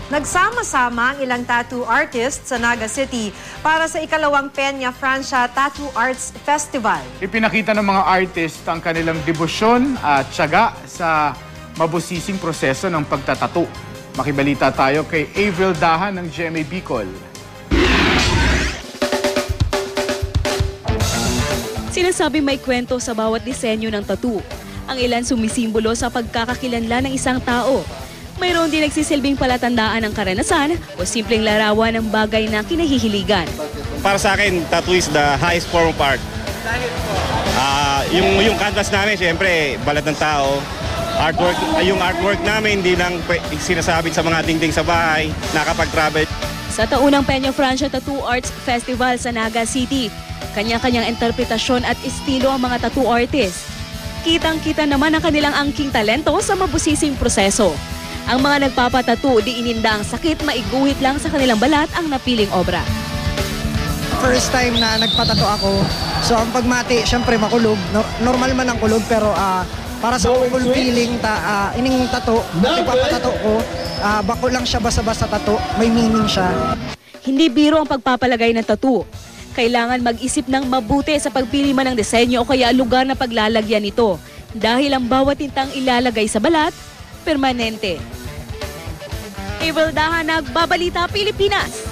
Nagsama-sama ang ilang tattoo artists sa Naga City para sa ikalawang Peña Francia Tattoo Arts Festival. Ipinakita ng mga artist ang kanilang debosyon at tiyaga sa mabusising proseso ng pagtatato. Makibalita tayo kay Avril Dahan ng GMA Bicol. Sinasabi may kwento sa bawat disenyo ng tattoo. Ang ilan sumisimbolo sa pagkakakilanlan ng isang tao. Mayroon din nagsisilbing palatandaan ng karanasan o simpleng larawan ng bagay na kinahihiligan. Para sa akin, tattoo is the highest form of art. Yung canvas namin, siyempre, balat ng tao. Yung artwork namin, hindi lang sinasabit sa mga dingding sa bahay, nakapag-travel. Sa taunang Peña Francia Tattoo Arts Festival sa Naga City, kanya-kanyang interpretasyon at estilo ang mga tattoo artists. Kitang-kita naman ang kanilang angking talento sa mabusising proseso. Ang mga nagpapatattoo di ininda ang sakit, maiguhit lang sa kanilang balat ang napiling obra. First time na nagpatato ako, so ang pagmati, syempre makulog. Normal man ang kulog, pero para sa fulfilling, ining tato, nagpapatato ko, bako lang siya basta-basta tato, may meaning siya. Hindi biro ang pagpapalagay ng tattoo. Kailangan mag-isip ng mabuti sa pagpili man ng disenyo o kaya lugar na paglalagyan nito. Dahil ang bawat tintang ilalagay sa balat, permanente. Avril Dahan, Nagbabalita, Pilipinas.